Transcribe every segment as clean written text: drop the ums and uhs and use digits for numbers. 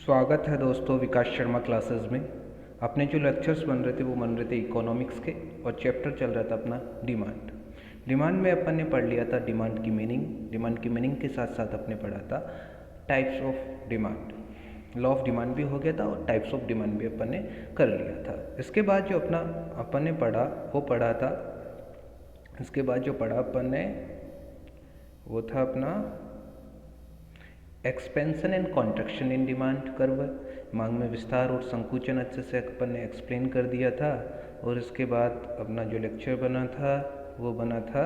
स्वागत है दोस्तों विकास शर्मा क्लासेस में। अपने जो लेक्चर्स बन रहे थे वो बन रहे थे इकोनॉमिक्स के और चैप्टर चल रहा था अपना डिमांड में अपन ने पढ़ लिया था डिमांड की मीनिंग के साथ साथ अपने पढ़ा था types of demand. Law of demand भी हो गया था और टाइप्स ऑफ डिमांड भी अपन ने कर लिया था। इसके बाद जो अपना अपन ने पढ़ा वो पढ़ा था, इसके बाद जो पढ़ा अपन ने वो था अपना expansion and contraction in demand curve. मांग में विस्तार और संकुचन अच्छे से अपन ने एक्सप्लेन कर दिया था। और इसके बाद अपना जो लेक्चर बना था वो बना था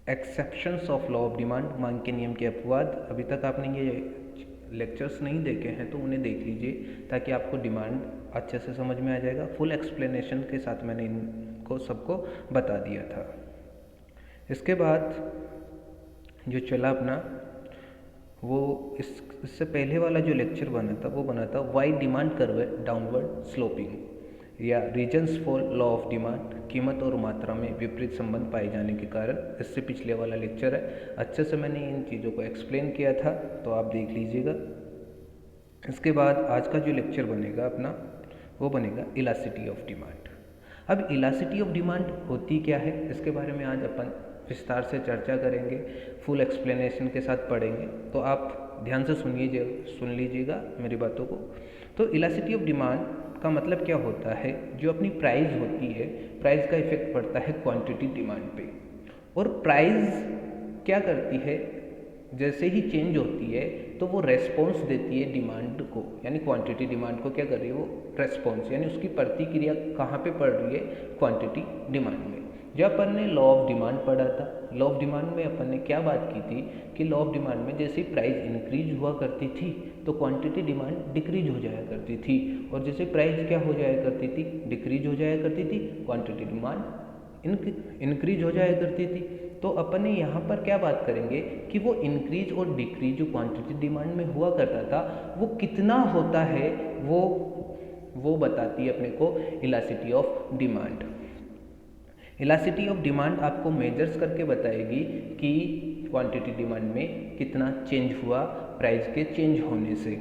exceptions of law of demand, मांग के नियम के अपवाद। अभी तक आपने ये लेक्चर्स नहीं देखे हैं तो उन्हें देख लीजिए ताकि आपको डिमांड अच्छे से समझ में आ जाएगा। फुल एक्सप्लेनेशन के साथ मैंने इनको सबको बता दिया था। इसके बाद जो चला अपना वो इससे पहले वाला जो लेक्चर बना था वो बना था Y demand curve downward sloping या reasons for law of demand, कीमत और मात्रा में विपरीत संबंध पाए जाने के कारण। इससे पिछले वाला लेक्चर है, अच्छे से मैंने इन चीज़ों को एक्सप्लेन किया था तो आप देख लीजिएगा। इसके बाद आज का जो लेक्चर बनेगा अपना वो बनेगा इलास्टिसिटी ऑफ डिमांड। अब इलास्टिसिटी ऑफ डिमांड होती क्या है इसके बारे में आज अपन विस्तार से चर्चा करेंगे, फुल एक्सप्लेनेशन के साथ पढ़ेंगे। तो आप ध्यान से सुन लीजिएगा मेरी बातों को। तो इलास्टिसिटी ऑफ डिमांड का मतलब क्या होता है, जो अपनी प्राइस होती है, प्राइस का इफेक्ट पड़ता है क्वांटिटी डिमांड पे। और प्राइस क्या करती है, जैसे ही चेंज होती है तो वो रेस्पॉन्स देती है डिमांड को, यानी क्वांटिटी डिमांड को क्या कर रही है वो रेस्पॉन्स, यानी उसकी प्रतिक्रिया कहाँ पे पड़ रही है, क्वांटिटी डिमांड में। जब अपन ने लॉ ऑफ डिमांड पढ़ा था, लॉ ऑफ डिमांड में अपन ने क्या बात की थी कि लॉ ऑफ डिमांड में जैसे प्राइस इंक्रीज हुआ करती थी तो क्वांटिटी डिमांड डिक्रीज हो जाया करती थी, और जैसे प्राइस क्या हो जाया करती थी, डिक्रीज हो जाया करती थी, क्वांटिटी डिमांड इंक्रीज हो जाया करती थी। तो अपन ने यहाँ पर क्या बात करेंगे कि वो इंक्रीज और डिक्रीज जो क्वांटिटी डिमांड में हुआ करता था वो कितना होता है, वो बताती है अपने को elasticity of demand. Elasticity of demand आपको मेजर्स करके बताएगी कि क्वांटिटी डिमांड में कितना चेंज हुआ प्राइस के चेंज होने से।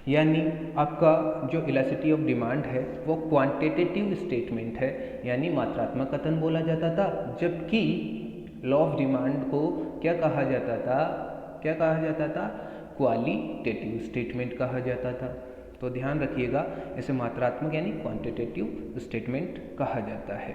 यानी आपका जो इलास्टिसिटी ऑफ डिमांड है वो क्वांटिटेटिव स्टेटमेंट है, यानी मात्रात्मक कथन बोला जाता था, जबकि लॉ ऑफ डिमांड को क्या कहा जाता था, क्वालिटेटिव स्टेटमेंट कहा जाता था। तो ध्यान रखिएगा, इसे मात्रात्मक यानी क्वांटिटेटिव स्टेटमेंट कहा जाता है।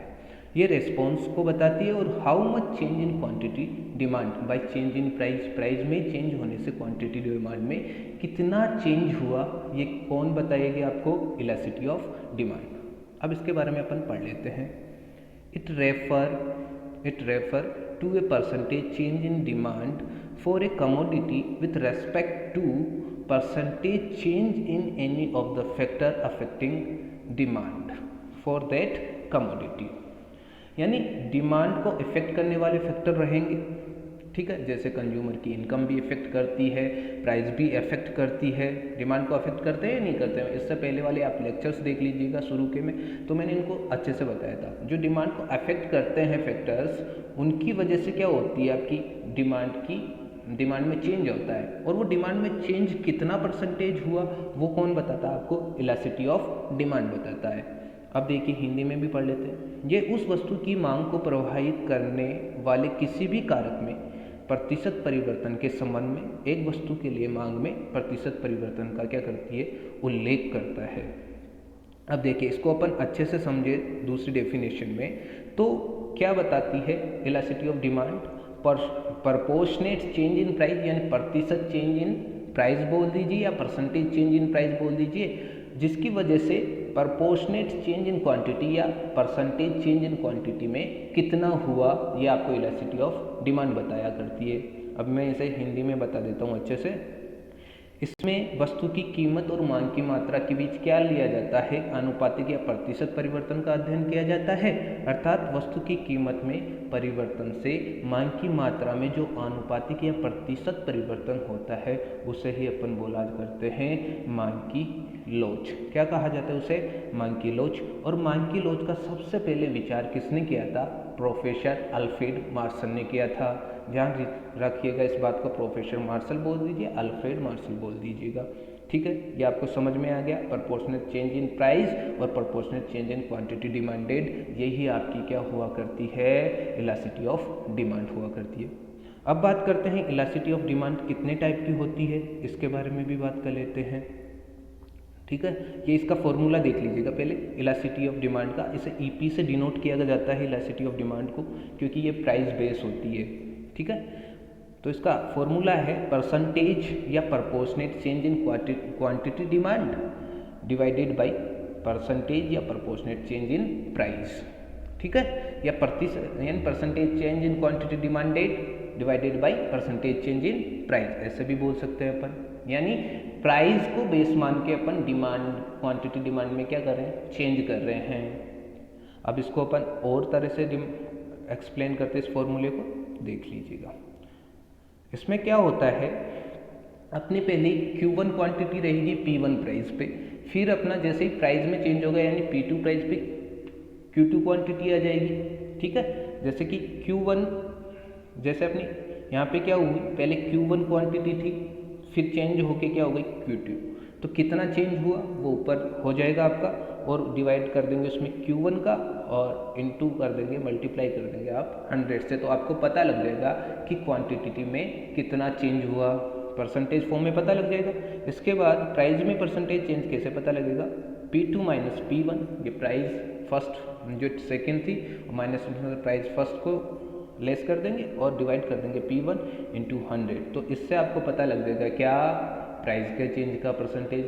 ये रेस्पॉन्स को बताती है। और how much change in quantity demand by change in price, price में चेंज होने से क्वांटिटी डिमांड में कितना चेंज हुआ, ये कौन बताएगी आपको, इलास्टिसिटी ऑफ डिमांड। अब इसके बारे में अपन पढ़ लेते हैं। It refer to a percentage change in demand for a commodity with respect to percentage change in any of the factor affecting demand for that commodity. यानी डिमांड को इफेक्ट करने वाले फैक्टर रहेंगे, ठीक है, जैसे कंज्यूमर की इनकम भी इफेक्ट करती है, प्राइस भी इफेक्ट करती है। डिमांड को अफेक्ट करते हैं या नहीं करते हैं, इससे पहले वाले आप लेक्चर्स देख लीजिएगा शुरू के में, तो मैंने इनको अच्छे से बताया था। जो डिमांड को अफेक्ट करते हैं फैक्टर्स, उनकी वजह से क्या होती है, आपकी डिमांड में चेंज होता है। और वो डिमांड में चेंज कितना परसेंटेज हुआ वो कौन बताता है आपको, इलास्टिसिटी ऑफ डिमांड बताता है। अब देखिए हिंदी में भी पढ़ लेते हैं। ये उस वस्तु की मांग को प्रभावित करने वाले किसी भी कारक में प्रतिशत परिवर्तन के संबंध में एक वस्तु के लिए मांग में प्रतिशत परिवर्तन का क्या करती है, उल्लेख करता है। अब देखिए इसको अपन अच्छे से समझे दूसरी डेफिनेशन में, तो क्या बताती है elasticity of demand, proportionate change in price, यानी प्रतिशत चेंज इन प्राइस बोल दीजिए या परसेंटेज चेंज इन प्राइस बोल दीजिए, जिसकी वजह से प्रपोर्शनेट चेंज इन क्वांटिटी या परसेंटेज चेंज इन क्वांटिटी में कितना हुआ, ये आपको इलास्टिसिटी ऑफ डिमांड बताया करती है। अब मैं इसे हिंदी में बता देता हूँ अच्छे से। इसमें वस्तु की कीमत और मांग की मात्रा के बीच क्या लिया जाता है, आनुपातिक या प्रतिशत परिवर्तन का अध्ययन किया जाता है। अर्थात वस्तु की कीमत में परिवर्तन से मांग की मात्रा में जो आनुपातिक या प्रतिशत परिवर्तन होता है उसे ही अपन बोला करते हैं मांग की लोच। क्या कहा जाता है उसे, मांग की लोच। और मांग की लोच का सबसे पहले विचार किसने किया था, प्रोफेसर अल्फ्रेड मार्सन ने किया था, ध्यान रखिएगा इस बात को, प्रोफेसर मार्शल बोल दीजिए, अल्फ्रेड मार्शल बोल दीजिएगा। ठीक है, ये आपको समझ में आ गया। प्रोपोर्शनल चेंज इन प्राइस और proportional change in quantity demanded, यही आपकी क्या हुआ करती है, इलास्टिसिटी ऑफ डिमांड हुआ करती है। अब बात करते हैं इलास्टिसिटी ऑफ डिमांड कितने टाइप की होती है, इसके बारे में भी बात कर लेते हैं। ठीक है, ये इसका फॉर्मूला देख लीजिएगा पहले इलास्टिसिटी ऑफ डिमांड का। इसे ईपी से डिनोट किया जाता है इलास्टिसिटी ऑफ डिमांड को, क्योंकि ये प्राइस बेस होती है। ठीक है, तो इसका फॉर्मूला है परसेंटेज या proportionate change in quantity demand divided by percentage या प्रोपोर्शनेट चेंज इन प्राइस। ठीक है, या यानी percentage change in quantity demanded divided by percentage change in price, ऐसे भी बोल सकते हैं अपन। यानी प्राइस को बेस मान के अपन डिमांड, क्वांटिटी डिमांड में क्या कर रहे हैं, चेंज कर रहे हैं। अब इसको अपन और तरह से एक्सप्लेन करते हैं, इस फॉर्मूले को देख लीजिएगा। इसमें क्या होता है, अपने पहले Q1 क्वांटिटी रहेगी P1 प्राइस पे, फिर अपना जैसे ही प्राइस में चेंज होगा यानी P2 प्राइस पे Q2 क्वांटिटी आ जाएगी। ठीक है, जैसे कि Q1 जैसे अपनी यहाँ पे क्या हुई, पहले Q1 क्वांटिटी थी, फिर चेंज होके क्या हो गई Q2, तो कितना चेंज हुआ वो ऊपर हो जाएगा आपका, और डिवाइड कर देंगे उसमें Q1 का और इनटू कर देंगे, मल्टीप्लाई कर देंगे आप 100 से, तो आपको पता लग जाएगा कि क्वांटिटी में कितना चेंज हुआ, परसेंटेज फॉर्म में पता लग जाएगा। इसके बाद प्राइस में परसेंटेज चेंज कैसे पता लगेगा, P2 माइनस P1, ये प्राइस फर्स्ट जो सेकेंड थी माइनस प्राइस फर्स्ट को लेस कर देंगे और डिवाइड कर देंगे P1 इंटू 100, तो इससे आपको पता लग जाएगा क्या प्राइस के चेंज का परसेंटेज,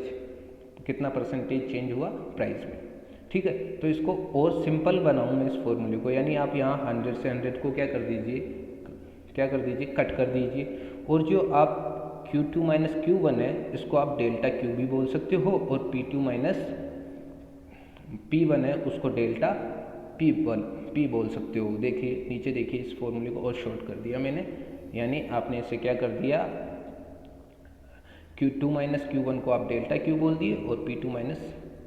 कितना परसेंटेज चेंज हुआ प्राइस में। ठीक है, तो इसको और सिंपल बनाऊँ मैं इस फॉर्मूले को, यानी आप यहाँ 100 से 100 को क्या कर दीजिए, कट कर दीजिए, और जो आप Q2 माइनस Q1 है इसको आप डेल्टा Q भी बोल सकते हो, और P2 माइनस P1 है उसको डेल्टा P बोल सकते हो। देखिए नीचे देखिए, इस फॉर्मूले को और शॉर्ट कर दिया मैंने, यानी आपने इसे क्या कर दिया, Q2 माइनस Q1 को आप डेल्टा Q बोल दिए और P2 माइनस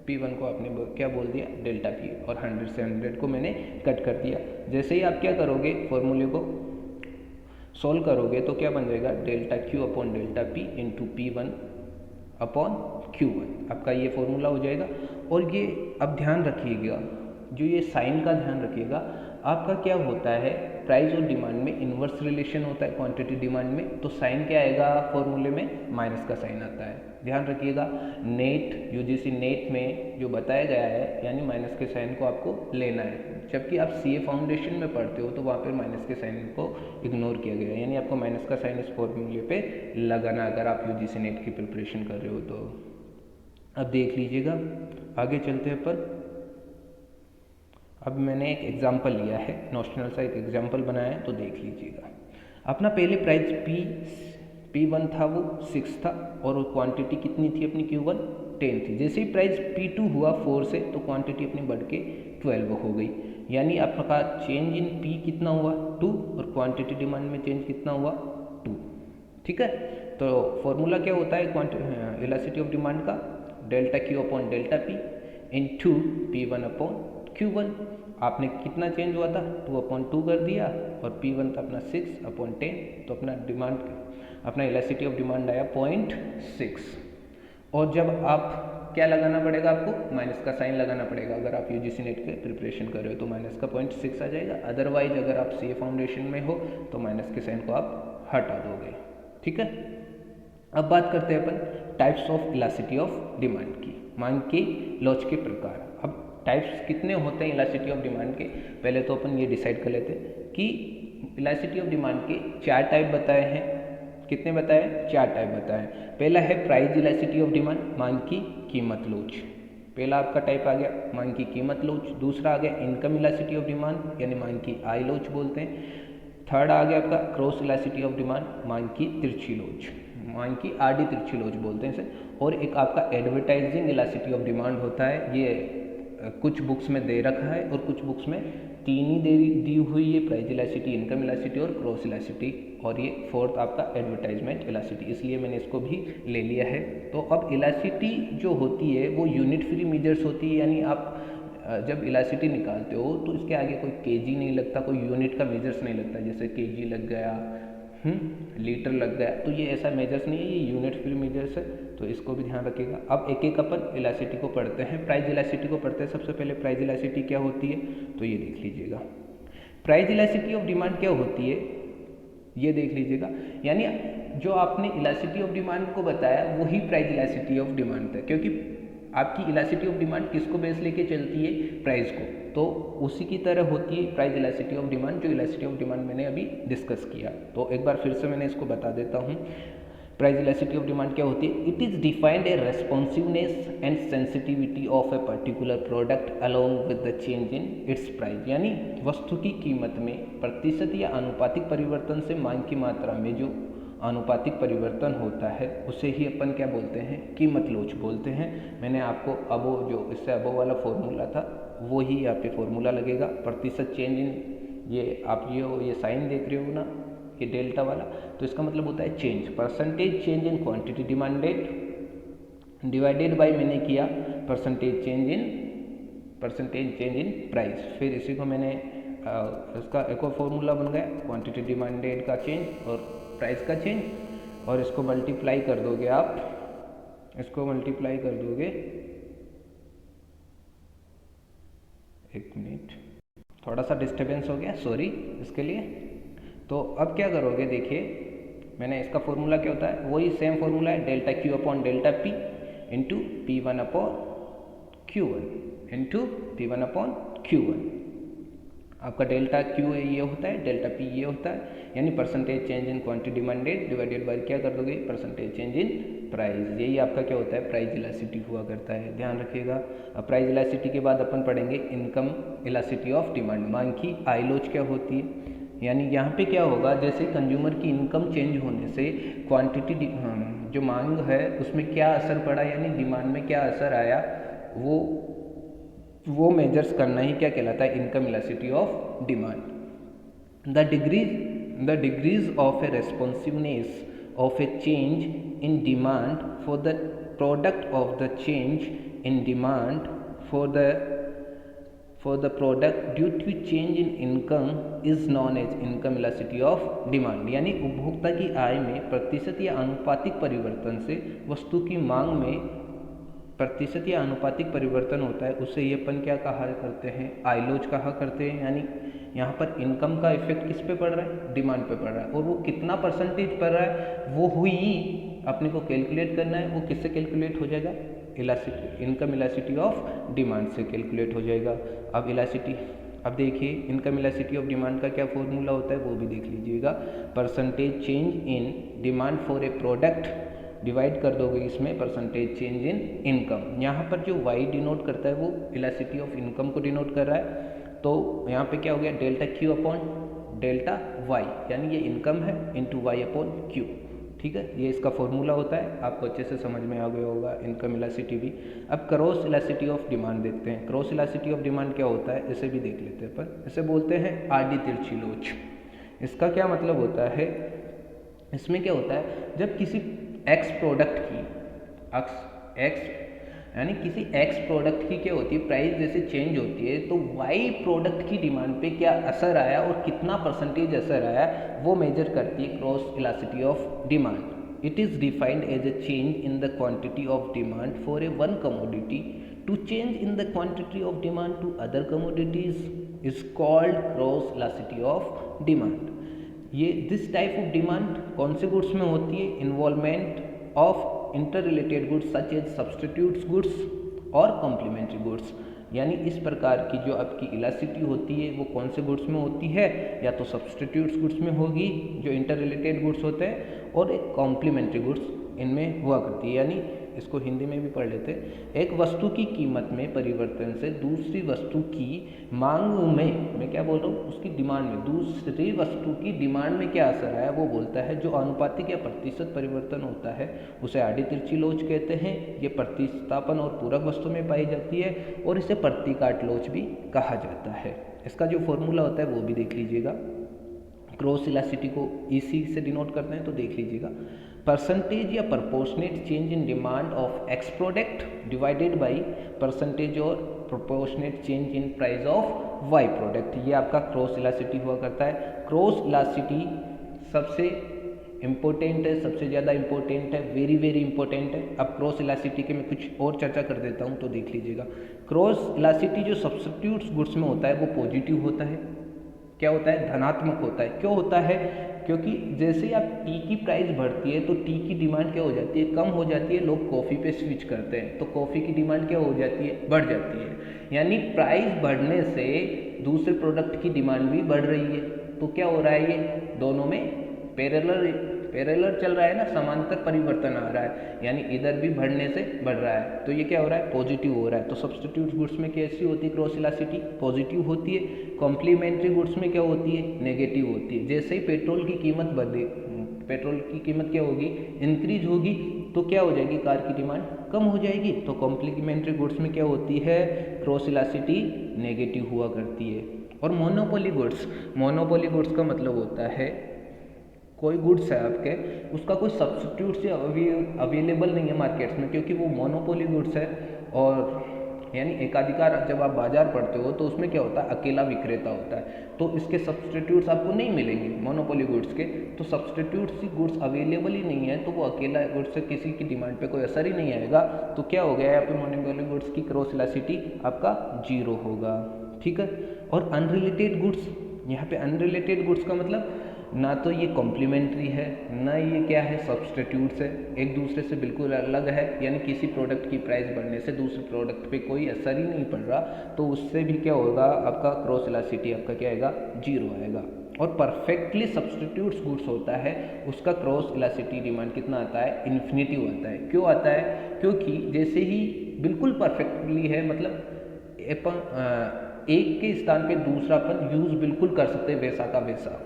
P1 को आपने क्या बोल दिया, डेल्टा P, और 100 से 100 को मैंने कट कर दिया। जैसे ही आप क्या करोगे, फॉर्मूले को सॉल्व करोगे तो क्या बन जाएगा, delta Q upon delta P into P1 upon Q1, आपका ये फॉर्मूला हो जाएगा। और ये अब ध्यान रखिएगा, जो ये साइन का ध्यान रखिएगा, आपका क्या होता है, प्राइस और डिमांड में इन्वर्स रिलेशन होता है क्वांटिटी डिमांड में, तो साइन क्या आएगा फॉर्मूले में, माइनस का साइन आता है, ध्यान रखिएगा। नेट यूजीसी नेट में जो बताया गया है, यानी माइनस के साइन को आपको लेना है, जबकि आप सीए फाउंडेशन में पढ़ते हो तो वहाँ पर माइनस के साइन को इग्नोर किया गया है, यानी आपको माइनस का साइन इस फॉर्मूले पे लगाना अगर आप यूजीसी नेट की प्रिपरेशन कर रहे हो तो। अब देख लीजिएगा, आगे चलते हैं पर। अब मैंने एक एग्जाम्पल लिया है, नोशनल सा एक एग्जाम्पल बनाया है, तो देख लीजिएगा। अपना पहले प्राइस P1 था वो 6 था, और क्वांटिटी कितनी थी अपनी Q1 10 थी। जैसे ही प्राइस P2 हुआ 4 से, तो क्वांटिटी अपनी बढ़ के 12 हो गई, यानी आपका चेंज इन P कितना हुआ 2, और क्वांटिटी डिमांड में चेंज कितना हुआ 2। ठीक है, तो फॉर्मूला क्या होता है इलास्टिसिटी ऑफ डिमांड का, delta Q upon delta P into P1 upon Q1। आपने कितना चेंज हुआ था, 2 अपॉन 2 कर दिया, और P1 था अपना 6 अपॉन 10, तो अपना इलास्टिसिटी ऑफ डिमांड आया 0.6। और जब आप क्या लगाना पड़ेगा, आपको माइनस का साइन लगाना पड़ेगा। अगर आप यूजीसी नेट के प्रिपरेशन कर रहे हो तो माइनस का 0.6 आ जाएगा, अदरवाइज अगर आप सीए फाउंडेशन में हो तो माइनस के साइन को आप हटा दोगे। ठीक है, अब बात करते हैं अपन types of elasticity of demand की, मांग के लॉज के प्रकार। अब टाइप्स कितने होते हैं इलास्टिसिटी ऑफ डिमांड के, पहले तो अपन ये डिसाइड कर लेते हैं कि इलास्टिसिटी ऑफ डिमांड के 4 टाइप बताए हैं। कितने बताए, 4 टाइप बताए। पहला है प्राइस इलास्टिसिटी ऑफ डिमांड, मांग की कीमत लोच, पहला आपका टाइप आ गया मांग की कीमत लोच। दूसरा आ गया इनकम इलास्टिसिटी ऑफ डिमांड, यानी मांग की आय लोच बोलते हैं। थर्ड आ गया आपका क्रॉस इलास्टिसिटी ऑफ डिमांड, मांग की तिरछी लोच, मांग की आड़ी तिरछी लोच बोलते हैं इसे। और एक आपका एडवर्टाइजिंग इलास्टिसिटी ऑफ डिमांड होता है, ये कुछ बुक्स में दे रखा है और कुछ बुक्स में 3 ही दी हुई है, प्राइस इलास्टिसिटी, इनकम इलास्टिसिटी और क्रॉस इलास्टिसिटी, और ये 4th आपका एडवर्टाइजमेंट इलास्टिसिटी, इसलिए मैंने इसको भी ले लिया है। तो अब इलास्टिसिटी जो होती है वो यूनिट फ्री मेजर्स होती है, यानी आप जब इलास्टिसिटी निकालते हो तो इसके आगे कोई केजी नहीं लगता, कोई यूनिट का मेजर्स नहीं लगता, जैसे केजी लग गया, लीटर लग गया, तो ये ऐसा मेजर्स नहीं है, ये यूनिट फिर मेजर्स है, तो इसको भी ध्यान रखिएगा। अब एक एक अपन इलास्टिसिटी को पढ़ते हैं, प्राइस इलास्टिसिटी को पढ़ते हैं। सबसे पहले प्राइस इलास्टिसिटी क्या होती है, तो ये देख लीजिएगा। प्राइस इलास्टिसिटी ऑफ डिमांड क्या होती है, ये देख लीजिएगा। यानी जो आपने इलास्टिसिटी ऑफ डिमांड को बताया वही प्राइस इलास्टिसिटी ऑफ डिमांड है, क्योंकि आपकी इलास्टिसिटी ऑफ डिमांड किसको बेस लेके चलती है, प्राइस को, तो उसी की तरह होती है प्राइस इलास्टिसिटी ऑफ डिमांड, जो इलास्टिसिटी ऑफ डिमांड मैंने अभी डिस्कस किया। तो एक बार फिर से मैंने इसको बता देता हूँ। प्राइस इलास्टिसिटी ऑफ डिमांड क्या होती है, it is defined A responsiveness and sensitivity of a particular product along with the change in its price. यानी वस्तु की कीमत में प्रतिशत या आनुपातिक परिवर्तन से मांग की मात्रा में जो आनुपातिक परिवर्तन होता है उसे ही अपन क्या बोलते हैं, कीमत लोच बोलते हैं। मैंने आपको अबो जो इससे अबो वाला फॉर्मूला था वो ही यहाँ पे फॉर्मूला लगेगा। प्रतिशत चेंज इन, ये आप ये साइन देख रहे हो ना, ये डेल्टा वाला, तो इसका मतलब होता है change, percentage change in quantity demanded divided by मैंने किया परसेंटेज चेंज इन प्राइस। फिर इसी को मैंने इसका एक और फॉर्मूला बन गया, क्वांटिटी डिमांडेड का चेंज और प्राइस का चेंज, और इसको मल्टीप्लाई कर दोगे आप, इसको मल्टीप्लाई कर दोगे, एक मिनट थोड़ा सा डिस्टर्बेंस हो गया, सॉरी इसके लिए। तो अब क्या करोगे, देखिए मैंने इसका फॉर्मूला क्या होता है, वही सेम फॉर्मूला है, delta Q upon delta P into P1 upon Q1 into P1 upon Q1। आपका डेल्टा क्यू ये होता है, डेल्टा पी ये होता है, यानी percentage change in quantity demanded divided by क्या कर दोगे, परसेंटेज चेंज इन प्राइस। यही आपका क्या होता है, प्राइस इलास्टिसिटी हुआ करता है, ध्यान रखिएगा। अब प्राइस इलास्टिसिटी के बाद अपन पढ़ेंगे इनकम इलास्टिसिटी ऑफ डिमांड, मांग की आइलोच क्या होती है। यानी यहाँ पे क्या होगा, जैसे कंज्यूमर की इनकम चेंज होने से क्वांटिटी जो मांग है उसमें क्या असर पड़ा, यानी डिमांड में क्या असर आया, वो मेजर्स करना ही क्या कहलाता है, income elasticity of demand. The degrees of a responsiveness of a change in demand for the product of the change in demand for the product due to change in income is known as income elasticity of demand. यानी उपभोक्ता की आय में प्रतिशत या आनुपातिक परिवर्तन से वस्तु की मांग में प्रतिशत या आनुपातिक परिवर्तन होता है, उसे ये अपन क्या कहा करते हैं, आइलोच कहा करते हैं। यानी यहाँ पर इनकम का इफेक्ट किस पे पड़ रहा है, डिमांड पे पड़ रहा है, और वो कितना परसेंटेज पड़ रहा है वो हुई अपने को कैलकुलेट करना है। वो किससे कैलकुलेट हो जाएगा, elasticity, income elasticity of demand से कैलकुलेट हो जाएगा। अब इलास्टिसिटी, अब देखिए इनकम इलास्टिसिटी ऑफ डिमांड का क्या फॉर्मूला होता है वो भी देख लीजिएगा। Percentage change in demand for A product divide कर दोगे इसमें परसेंटेज चेंज इन इनकम। यहाँ पर जो वाई डिनोट करता है वो इलास्टिसिटी ऑफ इनकम को डिनोट कर रहा है, तो यहाँ पे क्या हो गया, delta Q upon delta Y, यानी ये इनकम है इंटू वाई अपॉन क्यू। ठीक है, ये इसका फॉर्मूला होता है, आपको अच्छे से समझ में आ गया होगा इनकम इलास्टिसिटी भी। अब क्रॉस इलास्टिसिटी ऑफ डिमांड देखते हैं। क्रॉस इलास्टिसिटी ऑफ डिमांड क्या होता है, इसे भी देख लेते हैं अपन। इसे बोलते हैं आडी तिरछी लोच। इसका क्या मतलब होता है, इसमें क्या होता है, जब किसी एक्स प्रोडक्ट की एक्स यानी किसी एक्स प्रोडक्ट की क्या होती है, प्राइस जैसे चेंज होती है, तो वाई प्रोडक्ट की डिमांड पे क्या असर आया और कितना परसेंटेज असर आया, वो मेजर करती है cross elasticity of demand. It is defined as a change in the quantity of demand for a one commodity to change in the quantity of demand to other commodities is called cross elasticity of demand. ये this type of demand कौन से goods में होती है, involvement of inter related goods such as substitutes goods और complementary goods. यानी इस प्रकार की जो आपकी इलास्टिसिटी होती है वो कौन से गुड्स में होती है, या तो सब्सटीट्यूट्स गुड्स में होगी जो इंटर रिलेटेड गुड्स होते हैं, और एक कॉम्प्लीमेंट्री गुड्स इनमें हुआ करती है। यानी इसको हिंदी में भी पढ़ लेते हैं, एक वस्तु की कीमत में परिवर्तन से दूसरी वस्तु की मांग में, मैं क्या बोल रहा हूँ, उसकी डिमांड में, दूसरी वस्तु की डिमांड में क्या असर है वो बोलता है। जो आनुपातिक या प्रतिशत परिवर्तन होता है उसे आड़ी तिरछी लोच कहते हैं। ये प्रतिस्थापन और पूरक वस्तु में पाई जाती है, और इसे प्रतिकाट लोच भी कहा जाता है। इसका जो फॉर्मूला होता है वो भी देख लीजिएगा। क्रॉस इलास्टिसिटी को इसी से डिनोट करते हैं, तो देख लीजिएगा, परसेंटेज या proportionate change in demand of X product divided by percentage और proportionate change in price of Y product. ये आपका क्रॉस इलास्टिसिटी हुआ करता है। क्रॉस इलास्टिसिटी सबसे इम्पोर्टेंट है, सबसे ज़्यादा इम्पोर्टेंट है, वेरी वेरी इंपॉर्टेंट है। अब क्रॉस इलास्टिसिटी के मैं कुछ और चर्चा कर देता हूँ, तो देख लीजिएगा। क्रॉस इलास्टिसिटी जो सब्स्टिट्यूट्स गुड्स में होता है वो पॉजिटिव होता है। क्या होता है? धनात्मक होता है। क्यों होता है? क्योंकि जैसे ही आप टी की प्राइस बढ़ती है तो टी की डिमांड क्या हो जाती है? कम हो जाती है। लोग कॉफ़ी पे स्विच करते हैं तो कॉफ़ी की डिमांड क्या हो जाती है? बढ़ जाती है। यानी प्राइस बढ़ने से दूसरे प्रोडक्ट की डिमांड भी बढ़ रही है। तो क्या हो रहा है? ये दोनों में पैरेलल चल रहा है ना, समांतर परिवर्तन आ रहा है, यानी इधर भी बढ़ने से बढ़ रहा है। तो ये क्या हो रहा है? पॉजिटिव हो रहा है। तो सब्स्टिट्यूट गुड्स में कैसी होती है क्रॉस इलास्टिसिटी? पॉजिटिव होती है। कॉम्प्लीमेंट्री गुड्स में क्या होती है? नेगेटिव होती है। जैसे ही पेट्रोल की कीमत बढ़े, पेट्रोल की कीमत क्या होगी? इंक्रीज होगी, तो क्या हो जाएगी? कार की डिमांड कम हो जाएगी। तो कॉम्प्लीमेंट्री गुड्स में क्या होती है? क्रॉस इलास्टिसिटी नेगेटिव हुआ करती है। और मोनोपोली गुड्स का मतलब होता है कोई गुड्स है आपके, उसका कोई सब्स्टिट्यूट से अवेलेबल नहीं है मार्केट्स में, क्योंकि वो मोनोपोली गुड्स है। और यानी एकाधिकार, जब आप बाजार पढ़ते हो तो उसमें क्या होता है? अकेला विक्रेता होता है, तो इसके सब्स्टिट्यूट्स आपको नहीं मिलेंगे मोनोपोली गुड्स के। तो सब्स्टिट्यूट्स की गुड्स अवेलेबल ही नहीं है, तो वो अकेला गुड्स से किसी की डिमांड पे कोई असर ही नहीं आएगा। तो क्या हो गया यहाँ पे? मोनोपोली गुड्स की क्रॉस इलास्टिसिटी आपका 0 होगा। ठीक है। और अनरिलेटेड गुड्स, यहाँ पे अनरिलेटेड गुड्स का मतलब ना तो ये कॉम्प्लीमेंट्री है, ना ये क्या है? सब्स्टिट्यूट्स है, एक दूसरे से बिल्कुल अलग है। यानी किसी प्रोडक्ट की प्राइस बढ़ने से दूसरे प्रोडक्ट पे कोई असर ही नहीं पड़ रहा, तो उससे भी क्या होगा? आपका क्रॉस इलास्टिसिटी आपका क्या आएगा? 0 आएगा। और परफेक्टली सब्स्टिट्यूट्स गुड्स होता है, उसका क्रॉस इलास्टिसिटी डिमांड कितना आता है? इन्फिनिटिव आता है। क्यों आता है? क्योंकि जैसे ही बिल्कुल परफेक्टली है, मतलब एक के स्थान पे दूसरा अपन यूज़ बिल्कुल कर सकते हैं, वैसा का वैसा।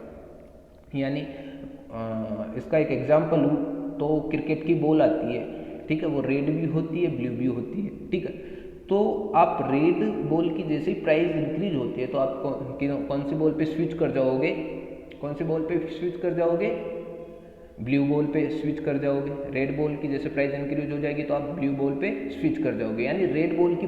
यानी इसका एक एग्जाम्पल लूँ तो क्रिकेट की बॉल आती है, ठीक है, वो रेड भी होती है, ब्लू भी होती है, ठीक है। तो आप रेड बॉल की जैसे ही प्राइस इंक्रीज होती है तो आप कौन सी बॉल पे स्विच कर जाओगे? कौन सी बॉल पे स्विच कर जाओगे? ब्लू बॉल पे स्विच कर जाओगे। रेड बॉल की जैसे प्राइस इंक्रीज हो जाएगी तो आप ब्लू बॉल पे स्विच कर जाओगे। यानी रेड बॉल की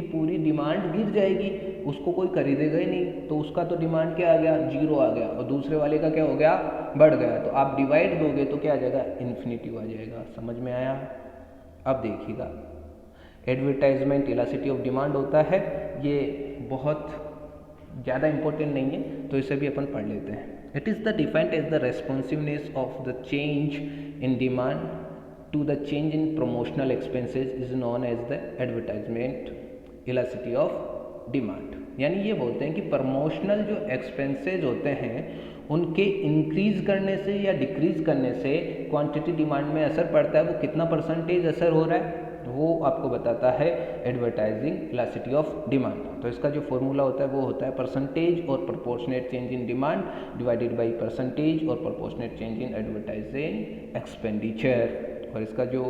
पूरी डिमांड गिर जाएगी, उसको कोई खरीदेगा ही नहीं, तो उसका तो डिमांड क्या आ गया? 0 आ गया। और दूसरे वाले का क्या हो गया? बढ़ गया। तो आप डिवाइड दोगे तो क्या आ जाएगा? इन्फिनिटिव आ जाएगा। समझ में आया? अब देखिएगा, एडवर्टाइजमेंट इलास्टिसिटी ऑफ डिमांड होता है, ये बहुत ज़्यादा इंपॉर्टेंट नहीं है, तो इसे भी अपन पढ़ लेते हैं। It is the defined as the responsiveness of the change in demand to the change in promotional expenses is known as the advertisement elasticity of demand। यानी ये बोलते हैं कि प्रमोशनल जो एक्सपेंसेस होते हैं उनके इंक्रीज करने से या डिक्रीज करने से क्वांटिटी डिमांड में असर पड़ता है। वो कितना परसेंटेज असर हो रहा है वो आपको बताता है एडवर्टाइजिंग इलास्टिसिटी ऑफ डिमांड। तो इसका जो फॉर्मूला होता है वो होता है परसेंटेज और proportionate change in demand divided by percentage और proportionate change in advertising expenditure. और इसका जो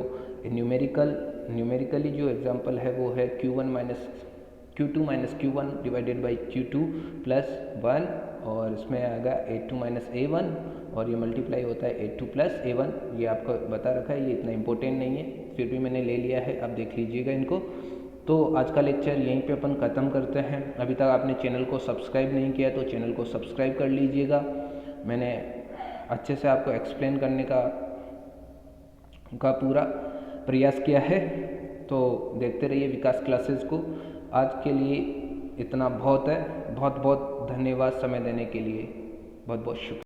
न्यूमेरिकली जो एग्जांपल है वो है Q2 minus Q1 divided by Q2 plus 1, और इसमें आएगा A2 माइनस A1, और ये मल्टीप्लाई होता है A2 प्लस A1। ये आपको बता रखा है, ये इतना इंपॉर्टेंट नहीं है, फिर भी मैंने ले लिया है, आप देख लीजिएगा इनको। तो आज का लेक्चर यहीं पे अपन ख़त्म करते हैं। अभी तक आपने चैनल को सब्सक्राइब नहीं किया तो चैनल को सब्सक्राइब कर लीजिएगा। मैंने अच्छे से आपको एक्सप्लेन करने का पूरा प्रयास किया है, तो देखते रहिए विकास क्लासेस को। आज के लिए इतना बहुत है। बहुत बहुत धन्यवाद समय देने के लिए। बहुत बहुत शुक्रिया।